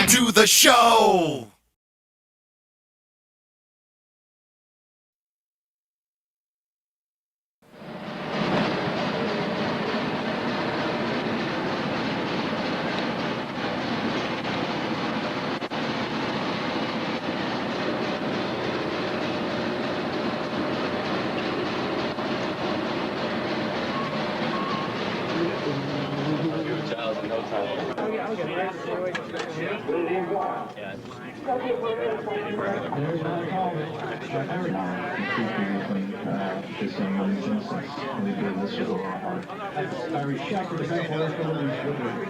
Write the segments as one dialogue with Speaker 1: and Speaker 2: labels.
Speaker 1: to the show!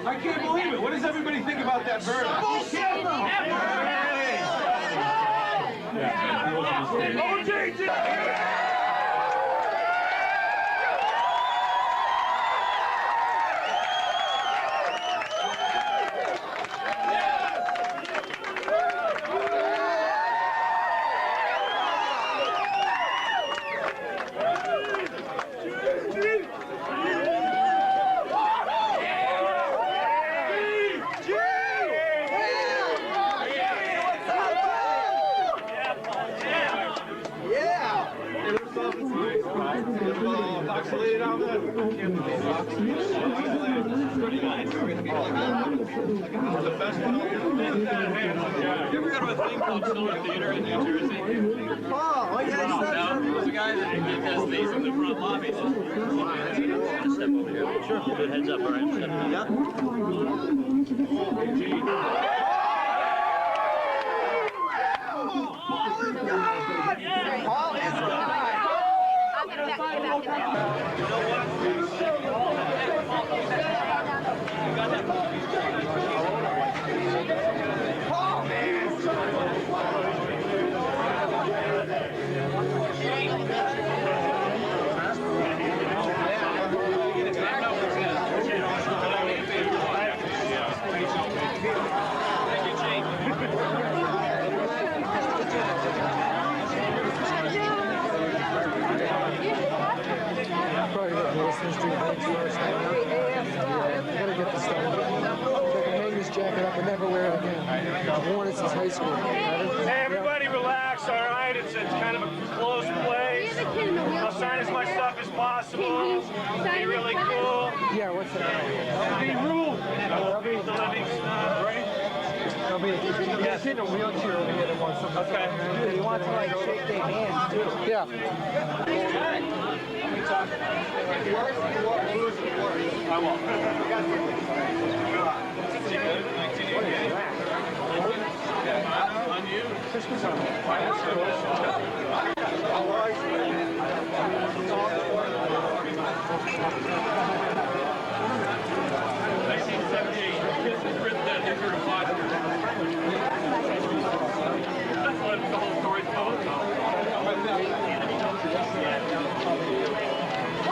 Speaker 2: I can't believe it. What does everybody think about that bird? You ever go to a thing called Silver Theater in New Jersey? Oh, yeah. No, there's a guy that has these in the front lobby. Step over here. Sure. Good heads up, all right? Step over. Yep. Paul is alive.
Speaker 3: I'll get back. You know what?
Speaker 4: I never wear it again. I've worn it since high school.
Speaker 2: Hey, everybody relax, all right? It's kind of a close place. I'll sign as much stuff as possible. Be really cool.
Speaker 4: Yeah, what's that?
Speaker 2: Be rude. They'll be the living stuff, right?
Speaker 4: There'll be a kid in a wheelchair over here that wants something.
Speaker 2: Okay.
Speaker 4: He wants to like shake their hands too. Yeah.
Speaker 2: I won't. On you.
Speaker 4: Christmas on it.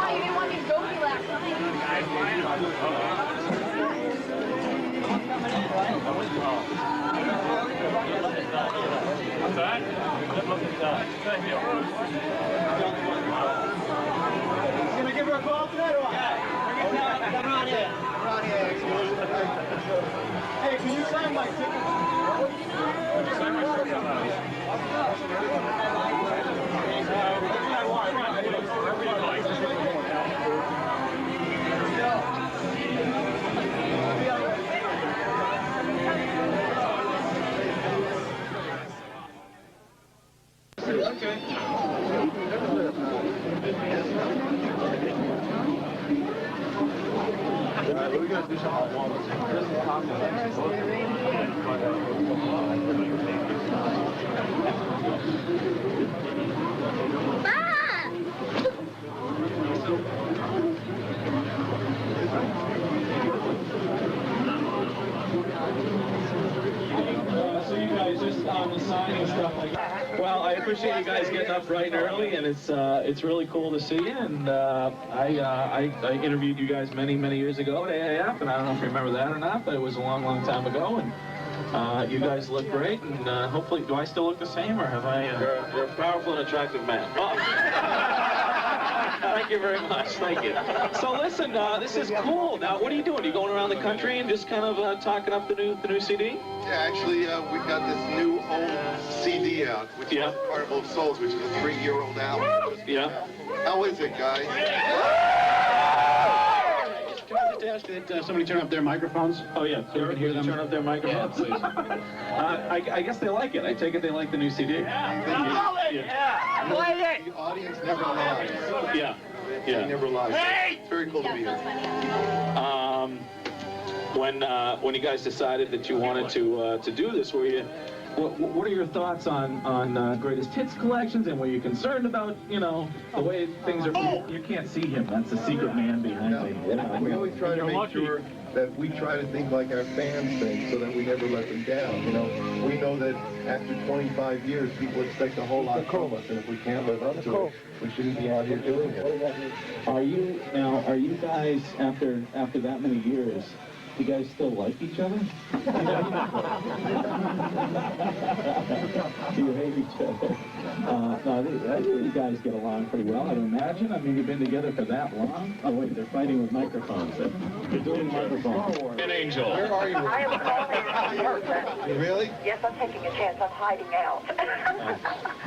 Speaker 3: Why, you didn't want me to go to last night?
Speaker 2: What's that? Thank you. You gonna give her a call tonight or what? Come on here. Come on here. Hey, can you sign my ticket? Sign my ticket. We're going to do some hot water. So you guys just on the sign and stuff like that. Well, I appreciate you guys getting up bright and early, and it's really cool to see you. And I interviewed you guys many years ago at AAF, and I don't know if you remember that or not, but it was a long time ago. And you guys look great, and hopefully, do I still look the same, or have I? You're a powerful and attractive man. Oh. Thank you very much. Thank you. So listen, this is cool. Now, what are you doing? Are you going around the country and just kind of talking up the new CD?
Speaker 5: Yeah, actually, we've got this new old CD out, which is Carnival of Souls, which is a 3-year-old album.
Speaker 2: Yeah.
Speaker 5: How is it, guys?
Speaker 6: Can I just ask that somebody turn up their microphones?
Speaker 2: Oh, yeah. So we can hear them. Turn up their microphones. Yeah, please. I guess they like it. I take it they like the new CD.
Speaker 5: Yeah. Play it! The audience never lies.
Speaker 2: Yeah.
Speaker 5: They never lies. Hey! It's very cool to be here.
Speaker 2: When you guys decided that you wanted to do this, were you... What are your thoughts on greatest hits collections, and were you concerned about, you know, the way things are? You can't see him. That's the secret man behind me.
Speaker 5: We always try to make sure that we try to think like our fans think, so that we never let them down. You know, we know that after 25 years, people expect a whole lot from us, and if we can't live up to it, we shouldn't be out here doing it.
Speaker 2: Are you guys after that many years? Do you guys still like each other? Do you hate each other? No, I think you guys get along pretty well, I would imagine. I mean, you've been together for that long. Oh, wait, they're fighting with microphones. They're doing microphones.
Speaker 6: An angel.
Speaker 5: Where are you?
Speaker 3: I am calling person.
Speaker 5: Really?
Speaker 3: Yes, I'm taking a chance. I'm hiding out.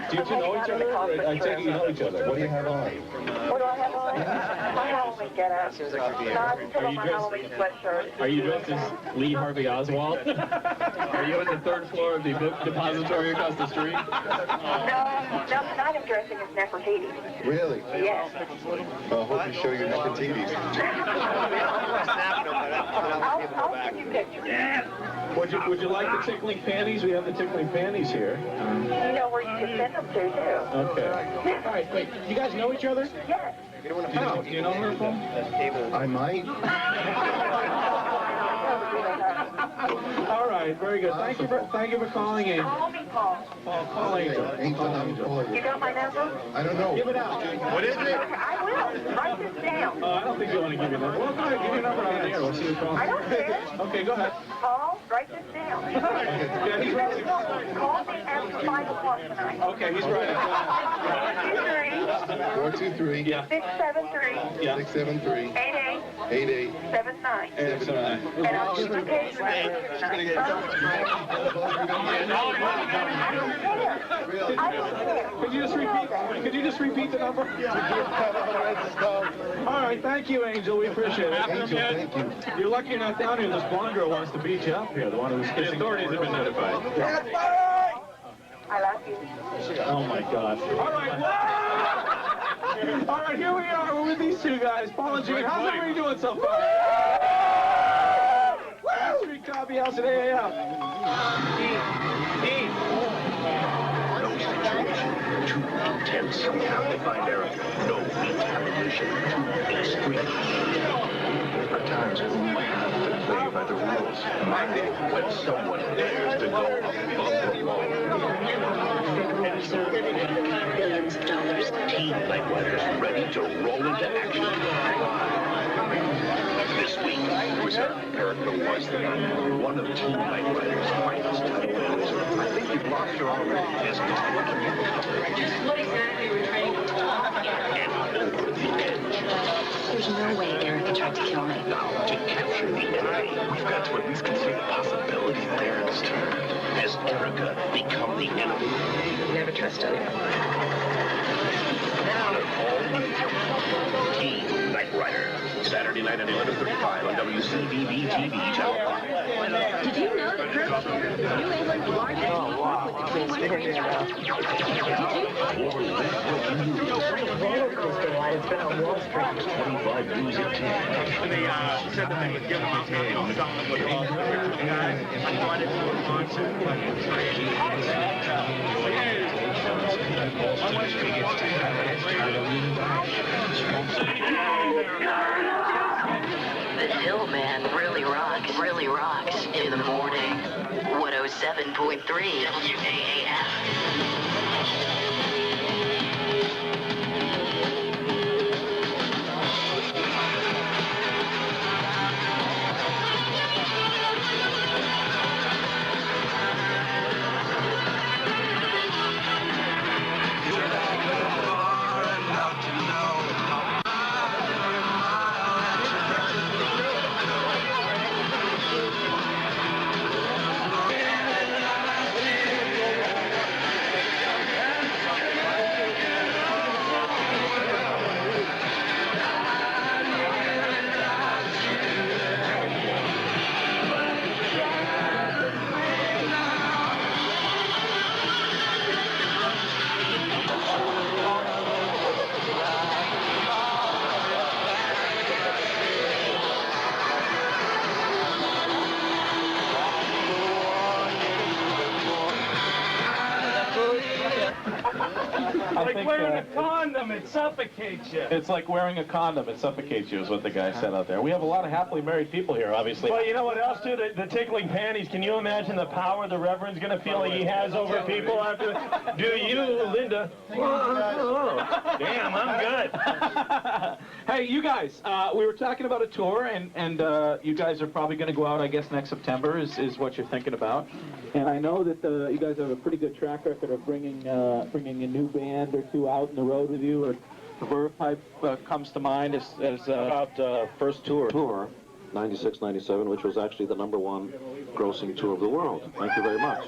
Speaker 2: Do you know each other? I take it you know each other.
Speaker 5: What do you have on?
Speaker 3: What do I have on? My Halloween getup. No, I just put on my Halloween sweatshirt.
Speaker 6: Are you dressed as Lee Harvey Oswald? Are you on the 3rd floor of the book depository across the street?
Speaker 3: No, tonight I'm dressing as Nefertiti.
Speaker 5: Really?
Speaker 3: Yes.
Speaker 5: Well, I hope you show your Nefertitis.
Speaker 3: I'll send you pictures.
Speaker 2: Would you like the tickling panties? We have the tickling panties here.
Speaker 3: You know where you can send them to, too.
Speaker 2: Okay.
Speaker 6: All right, wait, you guys know each other?
Speaker 3: Yes.
Speaker 2: Oh, do you know her from?
Speaker 5: I might.
Speaker 2: All right, very good. Thank you for calling in.
Speaker 3: Call me, Paul.
Speaker 2: Call Angel.
Speaker 3: You got my number?
Speaker 5: I don't know.
Speaker 2: Give it out.
Speaker 6: What is it?
Speaker 3: I will. Write this down.
Speaker 2: I don't think you want to give your number. Well, go ahead, give your number on the air. We'll see who's calling.
Speaker 3: I don't care.
Speaker 2: Okay, go ahead.
Speaker 3: Paul, write this down.
Speaker 2: Yeah, he's writing.
Speaker 3: Call me after 5 o'clock tonight.
Speaker 2: Okay, he's writing.
Speaker 5: 423.
Speaker 2: Yeah.
Speaker 3: 673.
Speaker 2: Yeah.
Speaker 5: 673.
Speaker 3: 88.
Speaker 5: 88.
Speaker 3: 79. And I'll give you a page
Speaker 2: Could you just repeat the number? All right, thank you, Angel. We appreciate it.
Speaker 5: Angel, thank you.
Speaker 2: You're lucky you're not down here. This blonde girl wants to beat you up here. The one who's kissing.
Speaker 6: The authorities have been notified.
Speaker 3: I love you.
Speaker 2: Oh my God. All right. All right, here we are. We're with these two guys, Paul and Jimmy. How's everybody doing so far? Street Coffee House at AAF.
Speaker 7: No situation too intense. We have to find Erica. No retaliation too extreme. At times, we have to play by the rules. Minding when someone dares to go above the law.
Speaker 8: Billions of dollars.
Speaker 7: Team Nightriders ready to roll into action. This week, Erica was one of Team Nightriders' finest titles. I think you've lost her already. Just
Speaker 8: What exactly were you trying to talk?
Speaker 7: and over the edge.
Speaker 8: There's no way Erica tried to kill me.
Speaker 7: Now, to capture the enemy, we've got to at least consider the possibility there this turn. Has Erica become the enemy?
Speaker 8: Never trust anyone.
Speaker 7: Team Knight Rider. Saturday night at 11:35 on WCBB TV Channel 5.
Speaker 8: Did you know that Kirk is New England's largest network with the 21 franchises? Did you?
Speaker 3: Roller coaster ride. It's been on Wall Street.
Speaker 7: 25 News at 10.
Speaker 6: They said that they would give them out, something with all the guys. I wanted to launch it, but it's
Speaker 8: The Hillman really rocks in the morning. 107.3 WAAF.
Speaker 2: I think
Speaker 6: wearing a condom, it suffocates you.
Speaker 2: it's like wearing a condom. It suffocates you, is what the guy said out there. We have a lot of happily married people here, obviously.
Speaker 6: Well, you know what else, too? The tickling panties. Can you imagine the power the Reverend's going to feel like he has over people after? Do you, Linda? Damn, I'm good.
Speaker 2: Hey, you guys, we were talking about a tour, and you guys are probably going to go out, I guess, next September is what you're thinking about. And I know that you guys have a pretty good track record of bringing a new band or two out on the road with you, or the Verve Pipe comes to mind as
Speaker 9: About first tour, 96, 97, which was actually the #1 grossing tour of the world. Thank you very much.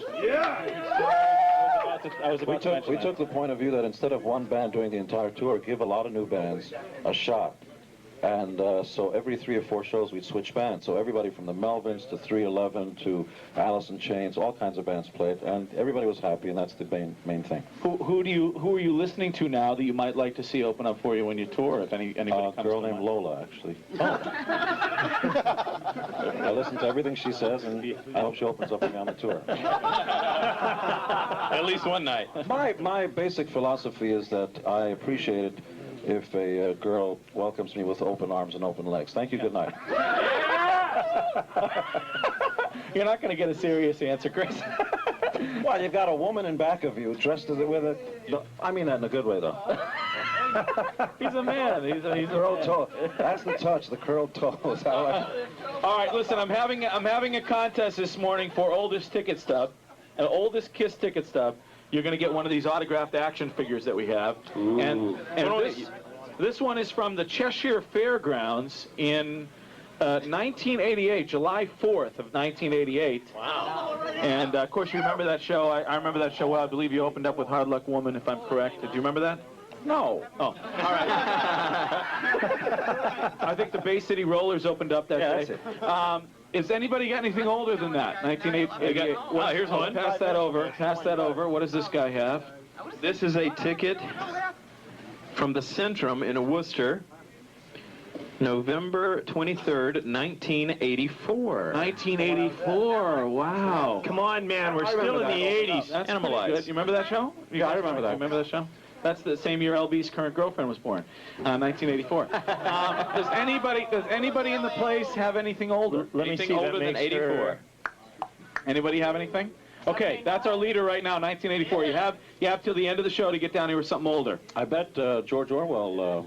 Speaker 9: We took the point of view that instead of one band doing the entire tour, give a lot of new bands a shot. And so every 3 or 4 shows we'd switch bands. So everybody from the Melvins to 311 to Alice in Chains, all kinds of bands played, and everybody was happy, and that's the main thing.
Speaker 2: Who are you listening to now that you might like to see open up for you when you tour? If anybody comes
Speaker 9: A girl named Lola, actually. I listen to everything she says, and I hope she opens up for me on the tour.
Speaker 2: At least one night.
Speaker 9: My basic philosophy is that I appreciate it if a girl welcomes me with open arms and open legs. Thank you, good night.
Speaker 2: You're not going to get a serious answer, Chris.
Speaker 9: Well, you've got a woman in back of you dressed with a... No, I mean that in a good way, though.
Speaker 2: He's a man. He's a
Speaker 9: curled toe. That's the touch, the curled toes. All
Speaker 2: right, listen, I'm having a contest this morning for oldest ticket stub, oldest Kiss ticket stub. You're going to get one of these autographed action figures that we have.
Speaker 9: Ooh.
Speaker 2: And this one is from the Cheshire Fairgrounds in 1988, July 4th of 1988. Wow. And, of course, you remember that show. I remember that show well. I believe you opened up with Hard Luck Woman, if I'm correct. Did you remember that? No. Oh, all right. I think the Bay City Rollers opened up that day.
Speaker 9: That's it.
Speaker 2: Is anybody got anything older than that? 1988.
Speaker 6: Well, here's one.
Speaker 2: Pass that over. Pass that over. What does this guy have?
Speaker 10: This is a ticket from the Centrum in Worcester, November 23rd, 1984.
Speaker 2: 1984. Wow.
Speaker 6: Come on, man. We're still in the 80s.
Speaker 2: That's
Speaker 10: Animalized.
Speaker 2: pretty good. You remember that show?
Speaker 9: Yeah, I remember that.
Speaker 2: You remember that show? That's the same year LB's current girlfriend was born, 1984. Does anybody in the place have anything older?
Speaker 6: Let me
Speaker 2: anything
Speaker 6: see
Speaker 2: older
Speaker 6: that
Speaker 2: than
Speaker 6: makes
Speaker 2: 84?
Speaker 6: sure.
Speaker 2: Anybody have anything? Okay, that's our leader right now, 1984. You have till the end of the show to get down here with something older.
Speaker 9: I bet George Orwell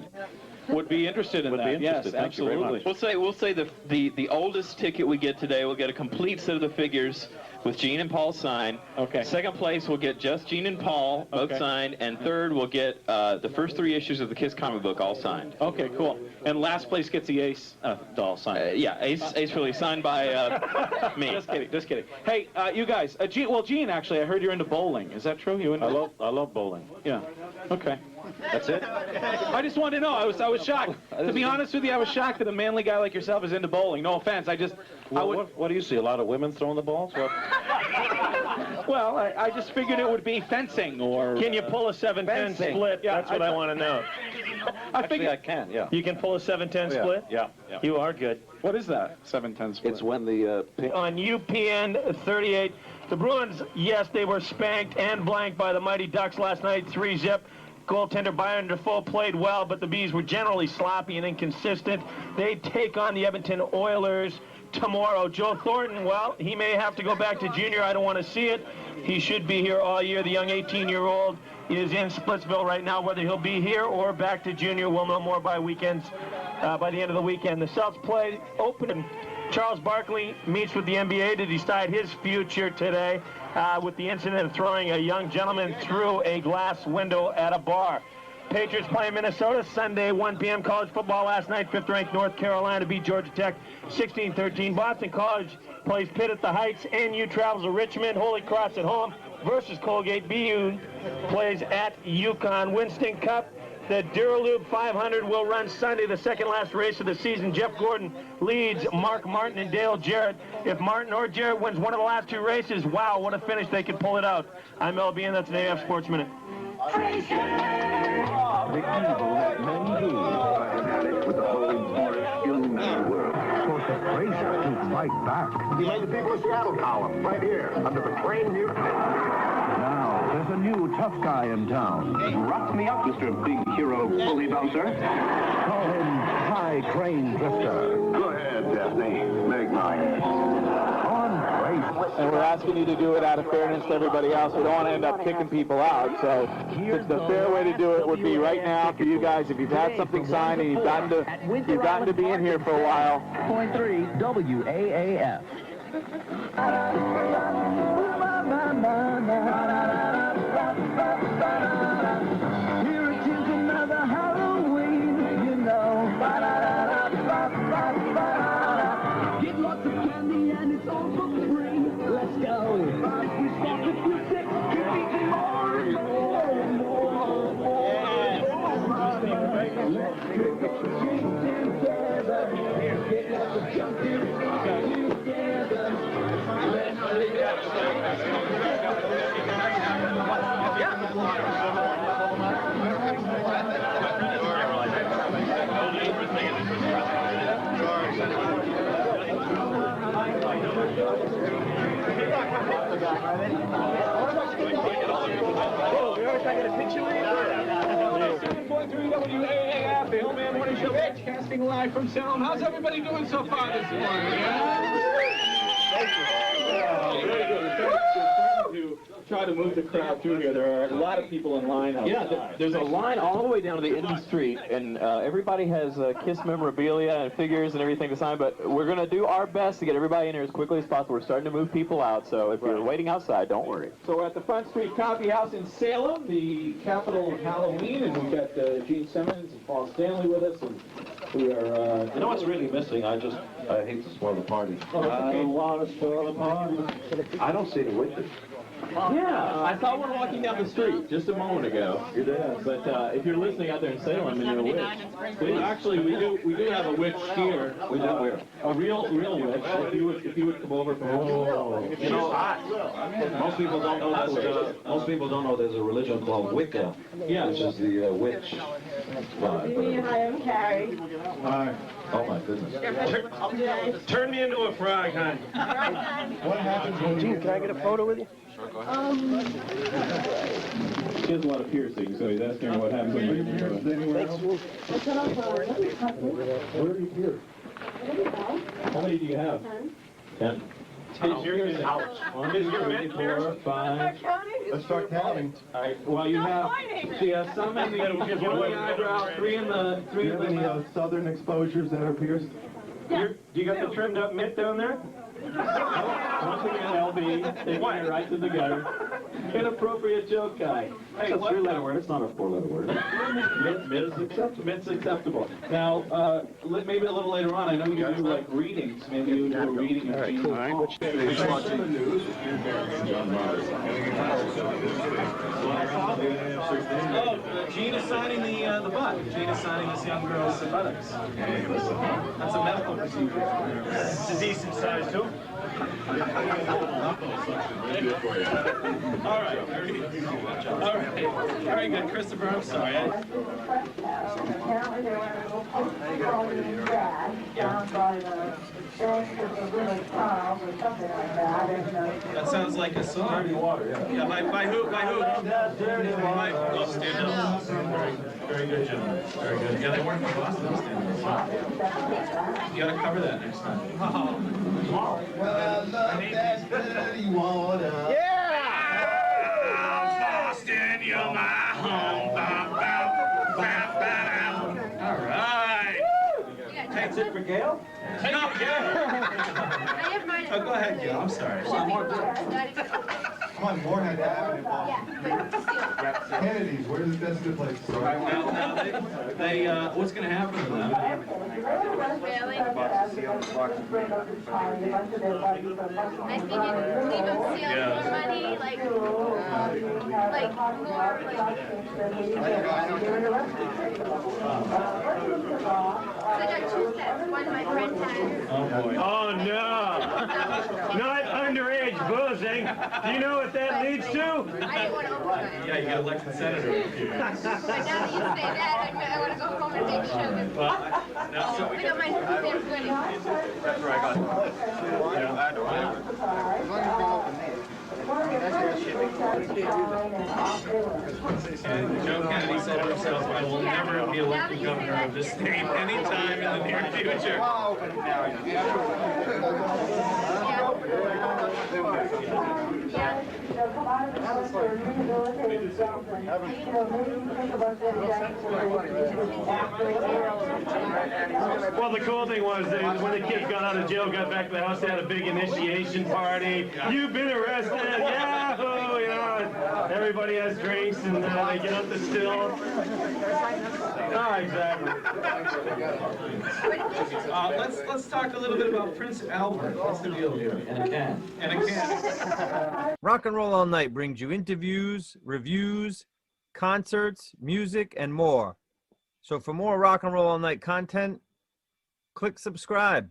Speaker 2: would be interested in that. Yes,
Speaker 9: Thank you very
Speaker 2: absolutely.
Speaker 9: much.
Speaker 10: We'll say the oldest ticket we get today, we'll get a complete set of the figures with Gene and Paul signed.
Speaker 2: Okay.
Speaker 10: Second place, we'll get just Gene and Paul, both signed. And third, we'll get the first 3 issues of the Kiss comic book, all signed.
Speaker 2: Okay, cool. And last place gets the Ace doll signed.
Speaker 10: Yeah, Ace really signed by me.
Speaker 2: Just kidding. Hey, you guys, Gene, actually, I heard you're into bowling. Is that true? You into?
Speaker 9: I love bowling.
Speaker 2: Yeah. Okay.
Speaker 9: That's it?
Speaker 2: I just wanted to know. I was shocked. To be honest with you, I was shocked that a manly guy like yourself is into bowling. No offense.
Speaker 9: What do you see? A lot of women throwing the balls? What?
Speaker 2: Well, I just figured it would be fencing or...
Speaker 6: Can you pull a 7-10 split?
Speaker 2: Yeah,
Speaker 6: That's what I want to know.
Speaker 9: Actually, I can, yeah.
Speaker 6: You can pull a 7-10 split?
Speaker 9: Yeah.
Speaker 6: You are good.
Speaker 2: What is that, 7-10 split?
Speaker 9: It's when the...
Speaker 6: On UPN 38, the Bruins, yes, they were spanked and blanked by the Mighty Ducks last night, 3-zip. Goaltender Byron Defoe played well, but the Bees were generally sloppy and inconsistent. They take on the Edmonton Oilers tomorrow. Joe Thornton, well, he may have to go back to junior. I don't want to see it. He should be here all year. The young 18-year-old is in Splitsville right now. Whether he'll be here or back to junior, we'll know more by weekends. By the end of the weekend, the Celts play open. Charles Barkley meets with the NBA to decide his future today with the incident of throwing a young gentleman through a glass window at a bar. Patriots play Minnesota Sunday, 1 p.m. College football last night. 5th-ranked North Carolina beat Georgia Tech 16-13. Boston College plays Pitt at the Heights. NU travels to Richmond. Holy Cross at home versus Colgate. BU plays at UConn. Winston Cup. The Duralube 500 will run Sunday, the second last race of the season. Jeff Gordon leads Mark Martin and Dale Jarrett. If Martin or Jarrett wins one of the last 2 races, wow, what a finish. They could pull it out. I'm LB, and that's an AF Sports Minute.
Speaker 7: The evil that men do. I have had it with the whole worst in the world.
Speaker 11: Of course, the Fraser to fight back.
Speaker 7: He made the people of Seattle column right here under the train mutiny. Now, there's a new tough guy in town. Rock me up, Mr. Big Hero Bully Bouncer. Call him High Crane Drifter. Go ahead, Daphne. Make mine.
Speaker 6: And we're asking you to do it out of fairness to everybody else. We don't want to end up kicking people out. So the fair way to do it would be right now for you guys. If you've had something signed and you've gotten to be in here for a while.
Speaker 7: Point 3 WAAF. Here it is, another Halloween, you know. Get lots of candy and it's all for free. Let's go. We start with music, keep eating more and more and more and more. Let's get together. Get lots of junkies together.
Speaker 2: Oh, we always taking a picture with you? 7.3 WAAF, the Hillman Morning Show, casting live from Salem. How's everybody doing so far this morning? Thank you. Very good. Try to move the crowd through here. There are a lot of people in line outside.
Speaker 10: Yeah, there's a line all the way down to the end of the street, and everybody has KISS memorabilia and figures and everything to sign, but we're going to do our best to get everybody in here as quickly as possible. We're starting to move people out, so if you're waiting outside, don't worry.
Speaker 2: So we're at the Front Street Coffee House in Salem, the capital of Halloween, and we've got Gene Simmons and Paul Stanley with us, and we are...
Speaker 9: You know what's really missing? I hate to spoil the party.
Speaker 2: I don't want to spoil the party.
Speaker 9: I don't see the witches.
Speaker 10: Yeah, I saw one walking down the street just a moment ago.
Speaker 9: You did?
Speaker 10: But if you're listening out there in Salem and you're a witch,
Speaker 2: Well, actually, we do have a witch here.
Speaker 9: We do where?
Speaker 2: A real witch. If you would come over from home.
Speaker 9: You know, most people don't know most people don't know there's a religion called Wicca.
Speaker 2: Yeah.
Speaker 9: Which is the witch.
Speaker 3: Hi, I'm Carrie.
Speaker 9: Hi. Oh my goodness.
Speaker 6: Turn me into a frog, hon.
Speaker 4: What happens when
Speaker 6: Gene, can I get a photo with you?
Speaker 2: She has a lot of piercings, so he's asking her what happens when you get
Speaker 4: anywhere else? Where do you hear?
Speaker 2: How many do you have? 10.
Speaker 6: Is your mentor?
Speaker 2: 5.
Speaker 4: Let's start counting.
Speaker 2: All right. Well, you have. She has some in the one eyebrow, 3 in the.
Speaker 4: Do you have any southern exposures that are pierced?
Speaker 6: Do you got the trimmed up mitt down there?
Speaker 2: Once again, LB, taking it right to the gutter. Inappropriate joke guy. Hey,
Speaker 9: It's a 3-letter word. It's not a 4-letter word.
Speaker 2: Mid is acceptable. Mid's acceptable. Now, maybe a little later on, I know you do like readings. Maybe you do a reading of Gene.
Speaker 6: All
Speaker 2: Oh, Gene is signing the butt. Gene is signing this young girl's buttocks. That's a medical procedure.
Speaker 6: It's a decent size, too.
Speaker 2: All right. All right. Very good. Christopher, I'm sorry.
Speaker 3: Apparently they were calling him Dad down by the bank of the River Charles or something like that.
Speaker 2: That sounds like a song. Dirty water, yeah. By who? By who? Oh, Stand Up. Very good, gentlemen. Very good. Yeah, they work for Boston, Stand Up. You gotta cover that next time.
Speaker 5: Well, I love that dirty water.
Speaker 1: Boston, you're my home.
Speaker 2: All right.
Speaker 9: That's it for Gail?
Speaker 2: Take it, Gail. Oh, go ahead, Gail. I'm sorry.
Speaker 5: Come on, more had to happen in Boston. Kennedy's, where's the best good place to start?
Speaker 2: Well, now they what's going to happen to them?
Speaker 8: Really? I think you can leave them steal more money, like more, I got 2 sets. One my friend has.
Speaker 2: Oh, boy.
Speaker 6: Oh, no. Not underage boozing. Do you know what that leads to?
Speaker 8: I didn't want to open it.
Speaker 2: Yeah, you got elected senator.
Speaker 8: But now that you say that, I want to go home and make sure that I don't mind who's there for it.
Speaker 7: That's where I got it.
Speaker 3: As long as you look at me. That's your shipping.
Speaker 2: And Joe Kennedy said himself, I will never be elected governor of this state anytime in the near future.
Speaker 6: Well, the cool thing was when the kids got out of jail, got back to the house, they had a big initiation party. You've been arrested, yahoo! You know, everybody has drinks and they get up the still. Oh, exactly.
Speaker 2: Let's talk a little bit about Prince Albert. What's the deal here?
Speaker 9: And a can.
Speaker 2: And a can.
Speaker 11: Rock and Roll All Night brings you interviews, reviews, concerts, music, and more. So for more Rock and Roll All Night content, click subscribe.